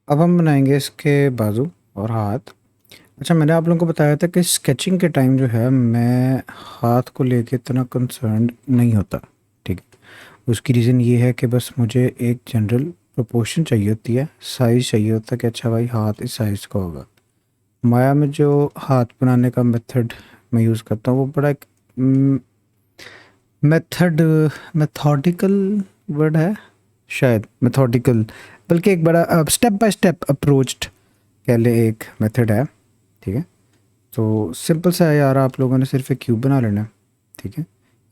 अब हम बनाएंगे इसके बाजू और हाथ। अच्छा, मैंने आप लोगों को बताया था कि स्केचिंग के टाइम जो है मैं हाथ को लेके इतना कंसर्न्ड नहीं होता। ठीक है, उसकी रीज़न ये है कि बस मुझे एक जनरल प्रोपोर्शन चाहिए होती है, साइज़ चाहिए होता है कि अच्छा भाई हाथ इस साइज़ का होगा। माया में जो हाथ बनाने का मेथड मैं यूज़ करता हूँ वो बड़ा एक मेथड मेथोडिकल वर्ड है शायद, मेथोडिकल, बल्कि एक बड़ा स्टेप बाय स्टेप अप्रोच्ड कह ले एक मेथड है। ठीक है, तो सिंपल सा है यार, आप लोगों ने सिर्फ एक क्यूब बना लेना है। ठीक है,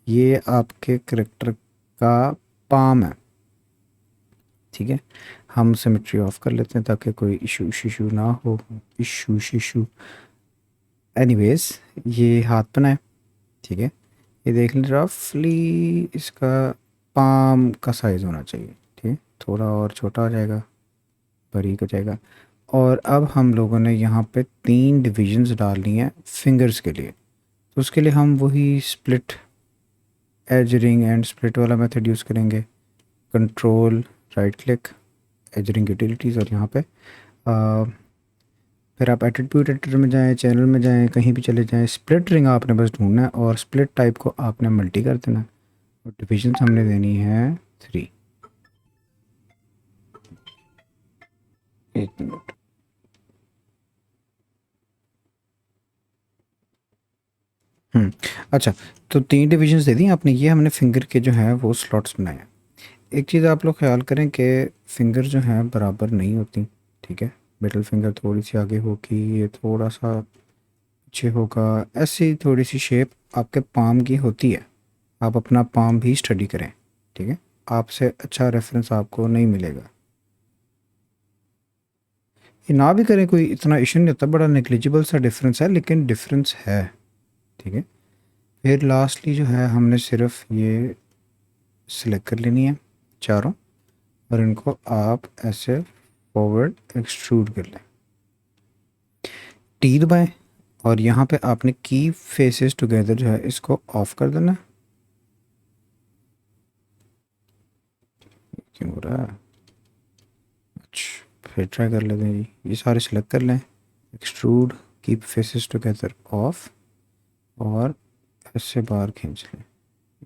ये आपके करेक्टर का पाम है। ठीक है, हम सिमेट्री ऑफ कर लेते हैं ताकि कोई इशू इशू ना हो। इशू इशू एनीवेज, ये हाथ बनाए। ठीक है, ये देख लें रफली इसका पाम का साइज़ होना चाहिए। ठीक है, थोड़ा और छोटा हो जाएगा, बारीक हो जाएगा। और अब हम लोगों ने यहाँ पे 3 डिविजन्स डालनी है फिंगर्स के लिए। तो उसके लिए हम वही split edge ring and split वाला मेथड यूज़ करेंगे। Control right click, edge ring utilities, और यहाँ पे फिर आप एट्रीब्यूट एडिटर में जाएं, चैनल में जाएं, कहीं भी चले जाएं, स्प्लिट रिंग आपने बस ढूंढना है और स्प्लिट टाइप को आपने मल्टी कर देना है। और डिविजन हमने देनी है 3। 1 मिनट। हम्म, अच्छा, तो 3 डिविजन्स दे दी आपने। ये हमने फिंगर के जो है वो स्लॉट्स बनाए हैं। एक चीज़ आप लोग ख्याल करें कि फिंगर जो हैं बराबर नहीं होती। ठीक है, मिडल फिंगर थोड़ी सी आगे होगी, ये थोड़ा सा पीछे होगा। ऐसी थोड़ी सी शेप आपके पाम की होती है। आप अपना पाम भी स्टडी करें। ठीक है, आपसे अच्छा रेफरेंस आपको नहीं मिलेगा। ये ना भी करें कोई इतना इशू नहीं होता, बड़ा नेग्लिजिबल सा डिफरेंस है, लेकिन डिफरेंस है। ठीक है, फिर लास्टली जो है हमने सिर्फ ये सिलेक्ट कर लेनी है चारों, और इनको आप ऐसे फॉरवर्ड एक्सट्रूड कर लें। टी दबाएं, और यहाँ पे आपने की फेसेस टुगेदर जो है इसको ऑफ कर देना है। क्यों हो रहा है? अच्छा, फिर ट्राई कर लेते हैं जी, ये सारे सिलेक्ट कर लें, extrude, keep faces together of, और ऐसे बाहर खींच लें।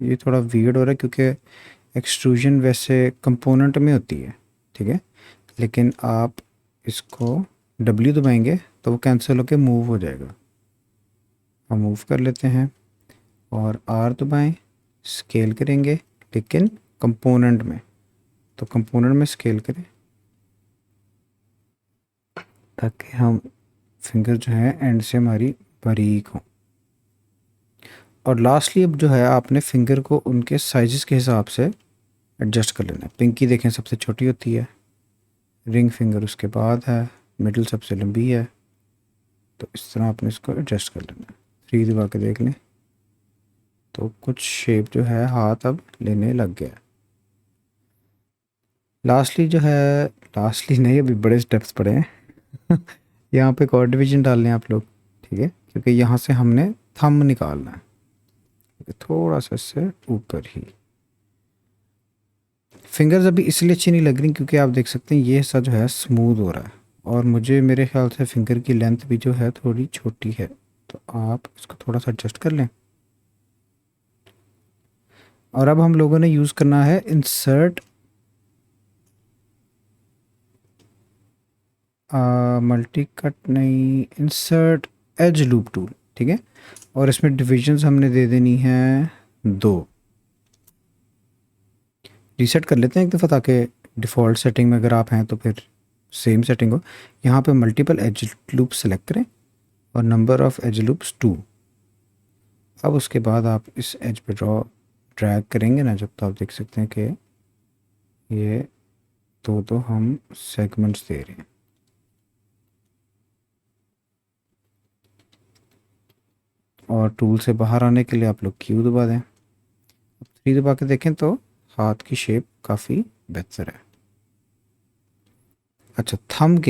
ये थोड़ा वियर्ड हो रहा है क्योंकि एक्सट्रूजन वैसे कंपोनेंट में होती है। ठीक है, लेकिन आप इसको डब्ल्यू दबाएंगे तो वो कैंसिल होकर मूव हो जाएगा। हम मूव कर लेते हैं, और आर दबाएं, स्केल करेंगे लेकिन कंपोनेंट में। तो कंपोनेंट में स्केल करें ताकि हम फिंगर जो है एंड से हमारी बारीक हो। और लास्टली अब जो है आपने फिंगर को उनके साइज़ के हिसाब से एडजस्ट कर लेना है। पिंकी देखें सबसे छोटी होती है, रिंग फिंगर उसके बाद है, मिडिल सबसे लंबी है। तो इस तरह आपने इसको एडजस्ट कर लेना है। 3 दबा के देख लें तो कुछ शेप जो है हाथ अब लेने लग गया। लास्टली जो है, लास्टली नहीं अभी बड़े स्टेप्स पड़े हैं यहाँ पे कॉर्ड डिवीजन डाल लें आप लोग। ठीक है, क्योंकि यहाँ से हमने थंब निकालना है, थोड़ा सा इससे ऊपर ही। फिंगर्स अभी इसलिए अच्छी नहीं लग रही क्योंकि आप देख सकते हैं ये हिस्सा जो है स्मूथ हो रहा है, और मुझे मेरे ख्याल से फिंगर की लेंथ भी जो है थोड़ी छोटी है। तो आप इसको थोड़ा सा एडजस्ट कर लें। और अब हम लोगों ने यूज़ करना है इंसर्ट मल्टी कट नहीं, इंसर्ट एज लूप टूल। ठीक है, और इसमें डिविजन्स हमने दे देनी है 2। रीसेट कर लेते हैं एक दफ़ा ताकि डिफ़ॉल्ट सेटिंग में अगर आप हैं तो फिर सेम सेटिंग हो। यहाँ पे मल्टीपल एज लूप सेलेक्ट करें और नंबर ऑफ़ एज लूप्स 2। अब उसके बाद आप इस एज पे ड्रैग करेंगे ना, जब तो आप देख सकते हैं कि ये दो हम सेगमेंट्स दे रहे हैं। और टूल से बाहर आने के लिए आप लोग क्यू दबा दें। 3 दबा के देखें तो हाथ की शेप काफ़ी बेहतर है। अच्छा, थंब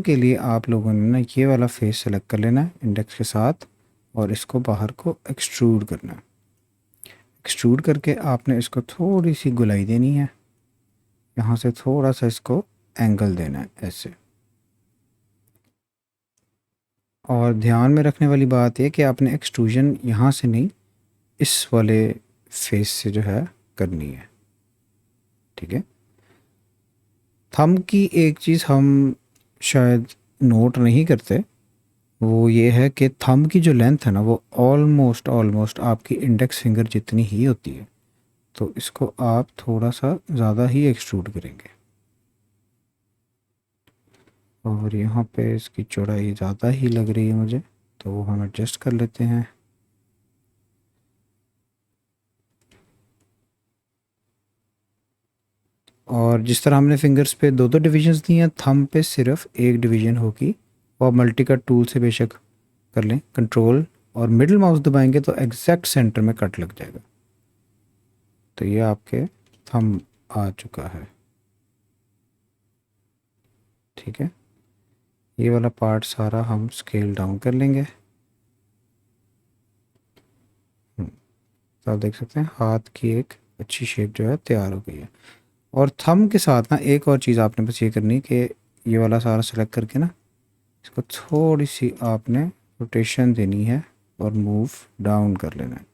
के लिए आप लोगों ने ना ये वाला फेस सेलेक्ट कर लेना है इंडेक्स के साथ, और इसको बाहर को एक्सट्रूड करना है। एक्सट्रूड करके आपने इसको थोड़ी सी गुलाई देनी है, यहाँ से थोड़ा सा इसको एंगल देना है ऐसे। और ध्यान में रखने वाली बात ये कि आपने एक्सट्रूजन यहाँ से नहीं, इस वाले फेस से जो है करनी है, ठीक है। थंब की एक चीज़ हम शायद नोट नहीं करते, वो ये है कि थंब की जो लेंथ है ना वो ऑलमोस्ट ऑलमोस्ट आपकी इंडेक्स फिंगर जितनी ही होती है। तो इसको आप थोड़ा सा ज़्यादा ही एक्सट्रूड करेंगे और यहाँ पे इसकी चौड़ाई ज़्यादा ही लग रही है मुझे, तो वो हम एडजस्ट कर लेते हैं। और जिस तरह हमने फिंगर्स पे दो दो डिविजन्स दी हैं, थंब पे सिर्फ एक डिवीजन होगी। और मल्टी कट टूल से बेशक कर लें, कंट्रोल और मिडिल माउस दबाएंगे तो एग्जैक्ट सेंटर में कट लग जाएगा। तो ये आपके थंब आ चुका है, ठीक है। ये वाला पार्ट सारा हम स्केल डाउन कर लेंगे। तो आप देख सकते हैं हाथ की एक अच्छी शेप जो है तैयार हो गई है। और थंब के साथ ना एक और चीज़ आपने बस ये करनी कि ये वाला सारा सेलेक्ट करके ना इसको थोड़ी सी आपने रोटेशन देनी है और मूव डाउन कर लेना है,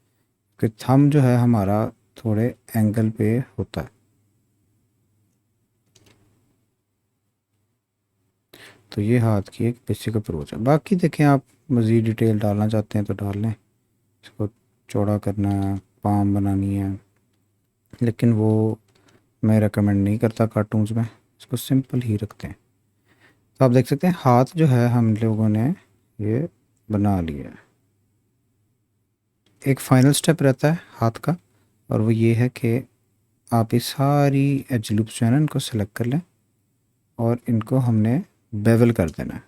क्योंकि थंब जो है हमारा थोड़े एंगल पे होता है। तो ये हाथ की एक बेसिक अप्रोच है। बाकी देखें, आप मज़ीद डिटेल डालना चाहते हैं तो डाल लें। इसको चौड़ा करना है, पाम बनानी है, लेकिन वो मैं रेकमेंड नहीं करता कार्टून्स में, इसको सिंपल ही रखते हैं। तो आप देख सकते हैं हाथ जो है हम लोगों ने ये बना लिया है। एक फाइनल स्टेप रहता है हाथ का, और वो ये है कि आप ये सारी एज लूप्स जो है ना इनको सेलेक्ट कर लें और इनको हमने बेवल कर देना है।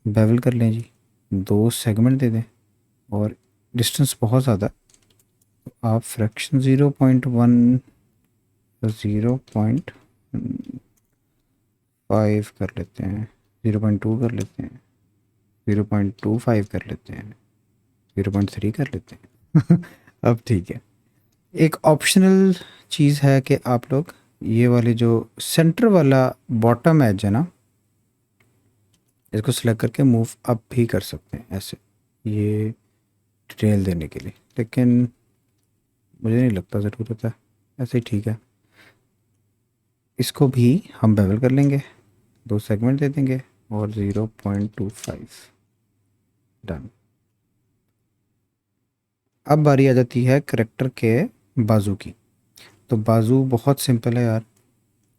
बेवल कर लें जी, दो सेगमेंट दे दें और डिस्टेंस बहुत ज़्यादा, आप फ्रैक्शन 0.1 0.5 कर लेते हैं, 0.2 कर लेते हैं, 0.25 कर लेते हैं, 0.3 कर लेते हैं। अब ठीक है। एक ऑप्शनल चीज़ है कि आप लोग ये वाले जो सेंटर वाला बॉटम एज है ना, इसको सिलेक्ट करके मूव अप भी कर सकते हैं ऐसे, ये डिटेल देने के लिए, लेकिन मुझे नहीं लगता ज़रूरत है, ऐसे ही ठीक है। इसको भी हम बेवल कर लेंगे, दो सेगमेंट दे देंगे और 0.25 डन। अब बारी आ जाती है करेक्टर के बाजू की। तो बाजू बहुत सिंपल है यार,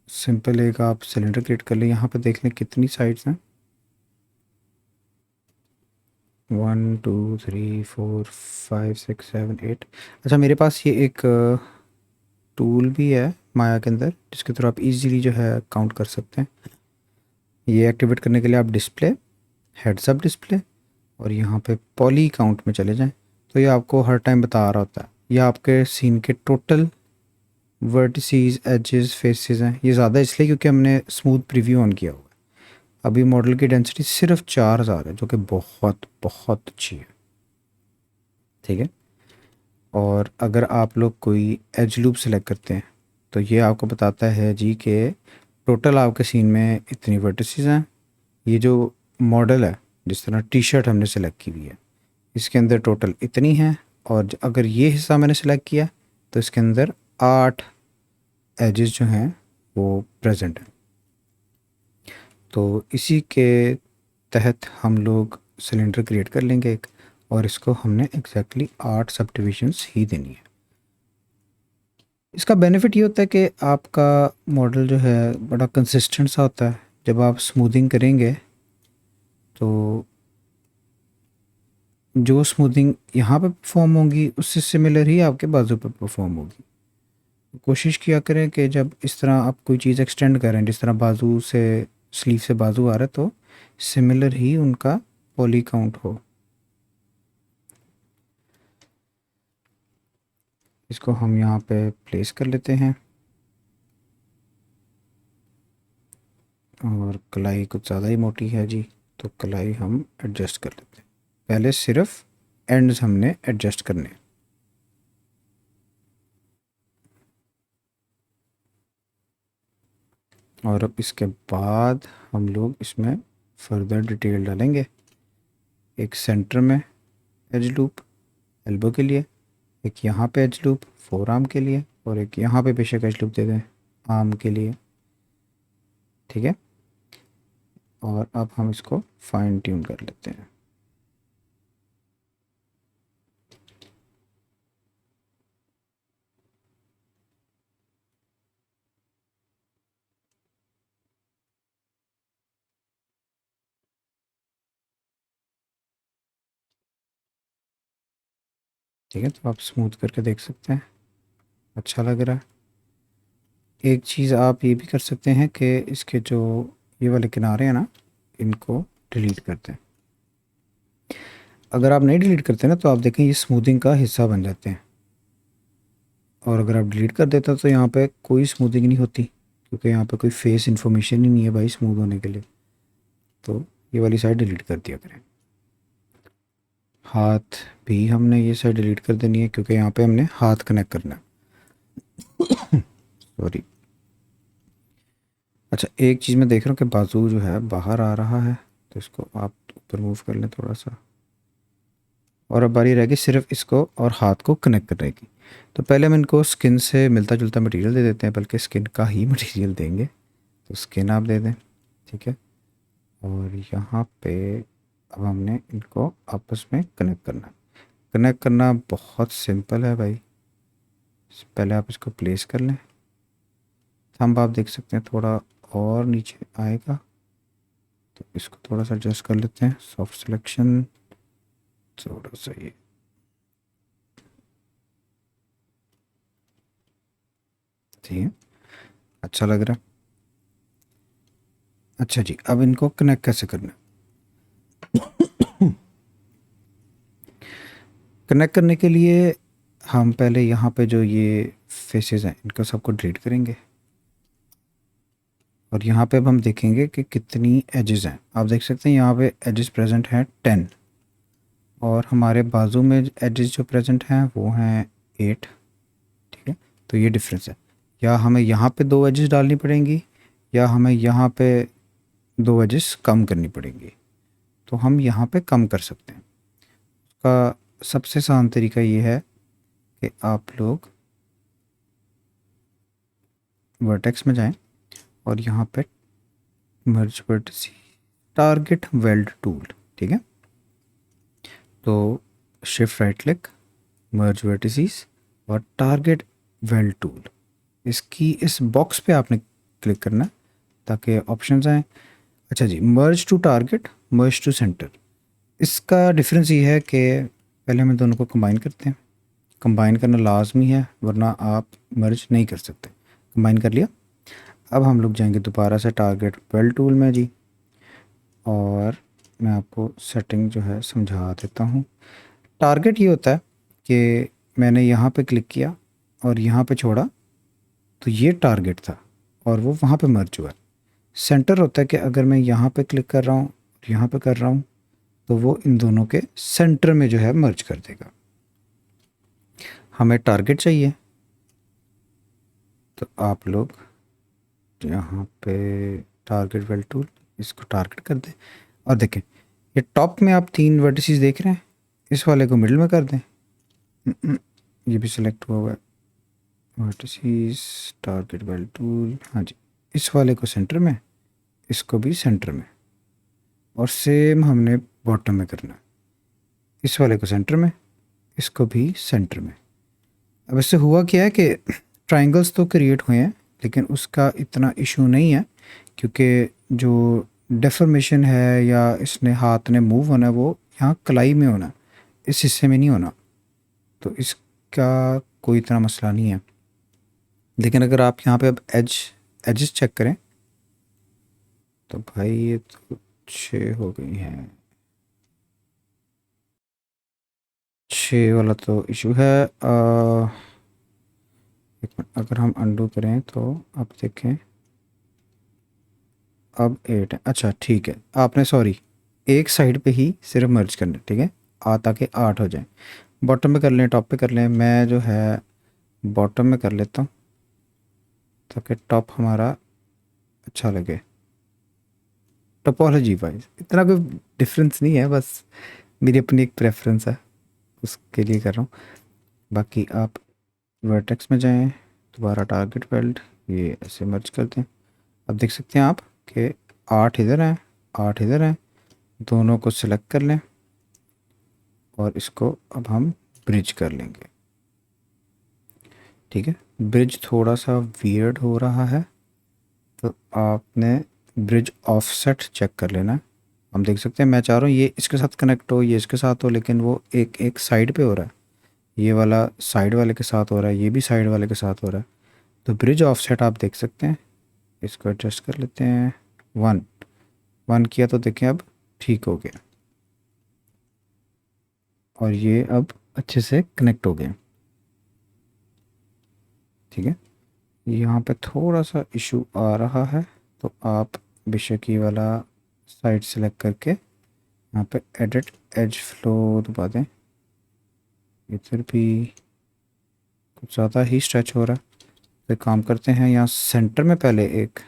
सिंपल एक आप सिलेंडर क्रिएट कर लें। यहाँ पे देख लें कितनी साइड्स हैं, 1 2 3 4 5 6 7 8। अच्छा, मेरे पास ये एक टूल भी है माया के अंदर जिसके थ्रू आप इजीली जो है काउंट कर सकते हैं। ये एक्टिवेट करने के लिए आप डिस्प्ले, हेड्स अप डिस्प्ले और यहाँ पे पॉली काउंट में चले जाएं, तो ये आपको हर टाइम बता रहा होता है ये आपके सीन के टोटल वर्टिसीज, एजेस, फेसेस हैं। ये ज़्यादा इसलिए क्योंकि हमने स्मूथ प्रीव्यू ऑन किया हुआ है। अभी मॉडल की डेंसिटी सिर्फ 4000 है, जो कि बहुत बहुत अच्छी है, ठीक है। और अगर आप लोग कोई एज लूप सेलेक्ट करते हैं तो ये आपको बताता है जी कि टोटल आपके सीन में इतनी वर्टिसेस हैं। ये जो मॉडल है, जिस तरह टी शर्ट हमने सेलेक्ट की हुई है, इसके अंदर टोटल इतनी है। और अगर ये हिस्सा मैंने सेलेक्ट किया तो इसके अंदर 8 एजेस जो हैं वो प्रेजेंट हैं। तो इसी के तहत हम लोग सिलेंडर क्रिएट कर लेंगे एक, और इसको हमने एग्जैक्टली 8 सब डिविजन्स ही देनी है। इसका बेनिफिट ये होता है कि आपका मॉडल जो है बड़ा कंसिस्टेंट सा होता है। जब आप स्मूथिंग करेंगे तो जो स्मूथिंग यहाँ पे परफॉर्म होगी उससे सिमिलर ही आपके बाजू पे परफॉर्म होगी। कोशिश किया करें कि जब इस तरह आप कोई चीज़ एक्सटेंड करें, जिस तरह बाजू से स्लीव से बाजू आ रहा है, तो सिमिलर ही उनका पॉली काउंट हो। इसको हम यहाँ पे प्लेस कर लेते हैं और कलाई कुछ ज़्यादा ही मोटी है जी, तो कलाई हम एडजस्ट कर लेते हैं। पहले सिर्फ एंड्स हमने एडजस्ट करने हैं। और अब इसके बाद हम लोग इसमें फर्दर डिटेल डालेंगे। एक सेंटर में एज लूप एल्बो के लिए, एक यहाँ पे एज लूप फोर आर्म के लिए, और एक यहाँ पे बेशक एज लूप दे दें आर्म के लिए, ठीक है। और अब हम इसको फाइन ट्यून कर लेते हैं। ठीक है, तो आप स्मूथ करके देख सकते हैं, अच्छा लग रहा है। एक चीज़ आप ये भी कर सकते हैं कि इसके जो ये वाले किनारे हैं ना, इनको डिलीट करते हैं। अगर आप नहीं डिलीट करते ना तो आप देखें ये स्मूथिंग का हिस्सा बन जाते हैं, और अगर आप डिलीट कर देते तो यहाँ पे कोई स्मूथिंग नहीं होती, क्योंकि यहाँ पे कोई फेस इन्फॉर्मेशन ही नहीं है भाई स्मूथ होने के लिए। तो ये वाली साइड डिलीट कर दिया करें। हाथ भी हमने ये साइड डिलीट कर देनी है, क्योंकि यहाँ पे हमने हाथ कनेक्ट करना है। सॉरी। अच्छा, एक चीज़ मैं देख रहा हूँ कि बाजू जो है बाहर आ रहा है, तो इसको आप ऊपर मूव कर लें थोड़ा सा। और अब बारी रहेगी सिर्फ इसको और हाथ को कनेक्ट करने की। तो पहले हम इनको स्किन से मिलता जुलता मटेरियल दे देते हैं, बल्कि स्किन का ही मटेरियल देंगे। तो स्किन आप दे दें, ठीक है। और यहाँ पे अब हमने इनको आपस में कनेक्ट करना है। कनेक्ट करना बहुत सिंपल है भाई। पहले आप इसको प्लेस कर लें। थंब आप देख सकते हैं थोड़ा और नीचे आएगा, तो इसको थोड़ा सा एडजस्ट कर लेते हैं। सॉफ्ट सिलेक्शन थोड़ा सा ये, ठीक है, अच्छा लग रहा है। अच्छा जी, अब इनको कनेक्ट कैसे करना है? कनेक्ट करने के लिए हम पहले यहाँ पे जो ये फेसेस हैं इनको सबको डिलीट करेंगे, और यहाँ पे अब हम देखेंगे कि कितनी एजेस हैं। आप देख सकते हैं यहाँ पे एजेस प्रेजेंट हैं 10, और हमारे बाजू में एजेस जो प्रेजेंट हैं वो हैं 8, ठीक है। तो ये डिफरेंस है। या हमें यहाँ पे 2 एजेस डालनी पड़ेंगी, या हमें यहाँ पे 2 एजेस कम करनी पड़ेंगी। तो हम यहाँ पे कम कर सकते हैं। उसका सबसे आसान तरीका ये है कि आप लोग वर्टेक्स में जाएं और यहाँ पे मर्ज वर्टिस टारगेट वेल्ड टूल, ठीक है। तो शिफ्ट राइट क्लिक, मर्ज वर्टिसेस और टारगेट वेल्ड टूल, इसकी इस बॉक्स पे आपने क्लिक करना है ताकि ऑप्शंस आएँ। अच्छा जी, merge to target, merge to centre. इसका डिफरेंस ये है कि पहले हम दोनों को कंबाइन करते हैं। कंबाइन करना लाजमी है, वरना आप मर्ज नहीं कर सकते। कंबाइन कर लिया। अब हम लोग जाएंगे दोबारा से टारगेट वेल टूल में जी, और मैं आपको सेटिंग जो है समझा देता हूँ। टारगेट ये होता है कि मैंने यहाँ पे क्लिक किया और यहाँ पे छोड़ा, तो ये टारगेट था और वो वहाँ पे मर्ज हुआ। सेंटर होता है कि अगर मैं यहाँ पे क्लिक कर रहा हूँ और यहाँ पे कर रहा हूँ, तो वो इन दोनों के सेंटर में जो है मर्ज कर देगा। हमें टारगेट चाहिए, तो आप लोग यहाँ पे टारगेट वेल टूल, इसको टारगेट कर दें। और देखें ये टॉप में आप 3 वर्टिसेस देख रहे हैं, इस वाले को मिडिल में कर दें। ये भी सिलेक्ट हुआ हुआ है वर्टिसेस टारगेट वेल टूल, हाँ जी। इस वाले को सेंटर में, इसको भी सेंटर में, और सेम हमने बॉटम में करना है। इस वाले को सेंटर में, इसको भी सेंटर में। अब इससे हुआ क्या है कि ट्रायंगल्स तो क्रिएट हुए हैं, लेकिन उसका इतना इशू नहीं है, क्योंकि जो डेफॉर्मेशन है या इसने हाथ ने मूव होना है वो यहाँ कलाई में होना, इस हिस्से में नहीं होना। तो इसका कोई इतना मसला नहीं है। लेकिन अगर आप यहाँ पे अब एजेस चेक करें, तो भाई ये तो 6 हो गई हैं। 6 वाला तो इशू है। एक मिनट, अगर हम अंडू करें तो अब देखें, अब 8 है। अच्छा ठीक है, आपने सॉरी एक साइड पे ही सिर्फ मर्ज करना, ठीक है, ताकि 8 हो जाए। बॉटम में कर लें, टॉप पे कर लें, मैं जो है बॉटम में कर लेता हूँ ताकि टॉप हमारा अच्छा लगे। टोपोलॉजी वाइज इतना कोई डिफरेंस नहीं है, बस मेरी अपनी एक प्रेफरेंस है, उसके लिए कर रहा हूँ। बाकी आप वर्टेक्स में जाएं, दोबारा टारगेट वेल्ड, ये ऐसे मर्ज कर दें। अब देख सकते हैं आप कि 8 इधर हैं, 8 इधर हैं, दोनों को सिलेक्ट कर लें और इसको अब हम ब्रिज कर लेंगे। ठीक है, ब्रिज थोड़ा सा वियर्ड हो रहा है, तो आपने ब्रिज ऑफसेट चेक कर लेना है। हम देख सकते हैं, मैं चाह रहा हूँ ये इसके साथ कनेक्ट हो, ये इसके साथ हो, लेकिन वो एक एक साइड पे हो रहा है। ये वाला साइड वाले के साथ हो रहा है, ये भी साइड वाले के साथ हो रहा है। तो ब्रिज ऑफसेट आप देख सकते हैं, इसको एडजस्ट कर लेते हैं। 1 किया तो देखें अब ठीक हो गया, और ये अब अच्छे से कनेक्ट हो गए। ठीक है, यहाँ पे थोड़ा सा इशू आ रहा है, तो आप बेशक ये वाला साइड सेलेक्ट करके यहाँ पे एडिट एज फ्लो दबा दें। इधर भी कुछ ज़्यादा ही स्ट्रेच हो रहा है, तो एक काम करते हैं, यहाँ सेंटर में पहले एक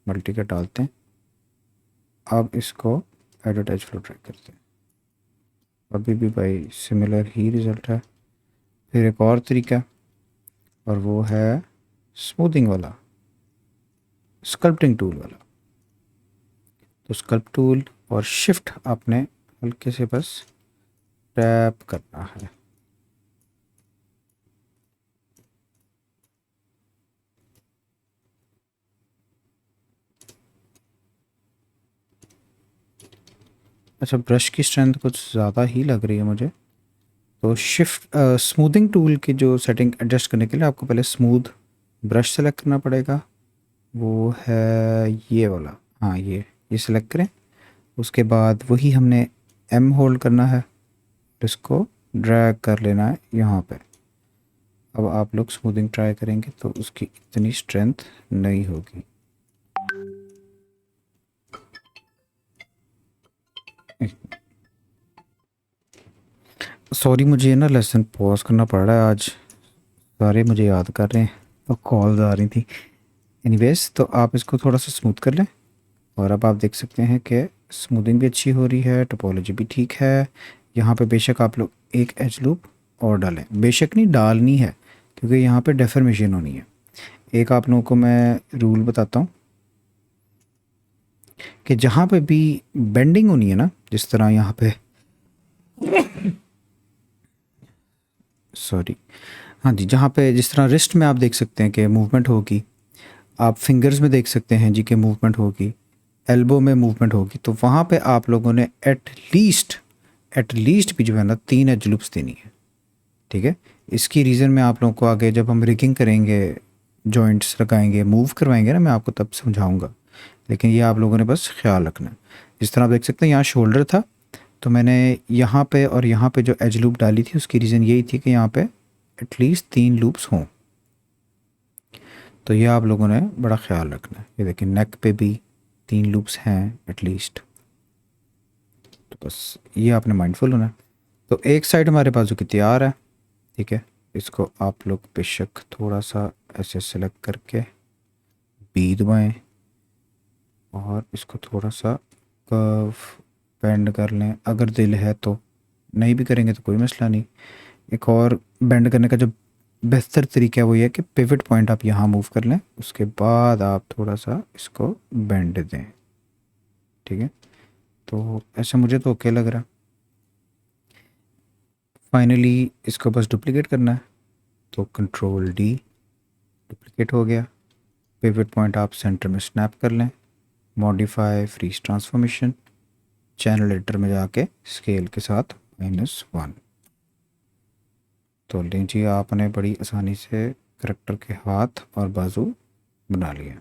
मल्टी कट डालते हैं। अब इसको एडिट एज फ्लो ट्राई करते हैं, अभी भी भाई सिमिलर ही रिज़ल्ट है। फिर एक और तरीका, और वो है स्मूथिंग वाला, स्कल्पटिंग टूल वाला। तो स्कल्प टूल और शिफ्ट आपने हल्के से बस टैप करना है। अच्छा, ब्रश की स्ट्रेंथ कुछ ज़्यादा ही लग रही है मुझे, तो शिफ्ट स्मूथिंग टूल की जो सेटिंग एडजस्ट करने के लिए आपको पहले स्मूथ ब्रश सेलेक्ट करना पड़ेगा। वो है ये वाला, हाँ ये सेलेक्ट करें। उसके बाद वही हमने एम होल्ड करना है, इसको ड्रैग कर लेना है यहाँ पे। अब आप लोग स्मूथिंग ट्राई करेंगे तो उसकी इतनी स्ट्रेंथ नहीं होगी। सॉरी, मुझे ना लेसन पॉज करना पड़ रहा है आज, सारे मुझे याद कर रहे हैं तो कॉल्स आ रही थी। एनीवेज, तो आप इसको थोड़ा सा स्मूथ कर लें, और अब आप देख सकते हैं कि स्मूथिंग भी अच्छी हो रही है, टोपोलॉजी भी ठीक है। यहाँ पे बेशक आप लोग एक एज लूप और डालें, बेशक नहीं डालनी है, क्योंकि यहाँ पे डेफर्मेशन होनी है। एक आप लोगों को मैं रूल बताता हूँ कि जहाँ पे भी बेंडिंग होनी है ना, जिस तरह यहाँ पे सॉरी, हाँ जी, जहाँ पे जिस तरह रिस्ट में आप देख सकते हैं कि मूवमेंट होगी, आप फिंगर्स में देख सकते हैं जी कि मूवमेंट होगी, एल्बो में मूवमेंट होगी, तो वहाँ पे आप लोगों ने एट लीस्ट भी जो है ना 3 एज लूप्स देनी है। ठीक है, इसकी रीज़न मैं आप लोगों को आगे जब हम रिगिंग करेंगे, जॉइंट्स लगाएंगे, मूव करवाएंगे ना, मैं आपको तब समझाऊंगा, लेकिन ये आप लोगों ने बस ख्याल रखना है। जिस तरह आप देख सकते हैं यहाँ शोल्डर था, तो मैंने यहाँ पे और यहाँ पे जो एज लूप डाली थी, उसकी रीज़न यही थी कि यहाँ पे एटलीस्ट 3 लूप्स हों। तो ये आप लोगों ने बड़ा ख्याल रखना है। ये देखिए नेक पे भी 3 लूप्स हैं एटलीस्ट, तो बस ये आपने माइंडफुल होना है। तो एक साइड हमारे पास जो कि तैयार है, ठीक है, इसको आप लोग बेशक थोड़ा सा ऐसे सेलेक्ट करके बी दबाएँ, और इसको थोड़ा सा कर्व बेंड कर लें, अगर दिल है तो। नहीं भी करेंगे तो कोई मसला नहीं। एक और बेंड करने का जो बेहतर तरीका है वो ये है कि पिवट पॉइंट आप यहाँ मूव कर लें, उसके बाद आप थोड़ा सा इसको बेंड दें। ठीक है, तो ऐसा मुझे तो ओके लग रहा। फाइनली इसको बस डुप्लीकेट करना है, तो कंट्रोल डी, डुप्लीकेट हो गया। पिवट पॉइंट आप सेंटर में स्नैप कर लें, modify freeze transformation, channel editor में जाके स्केल के साथ -1। तो लीजिए, आपने बड़ी आसानी से करैक्टर के हाथ और बाजू बना लिए।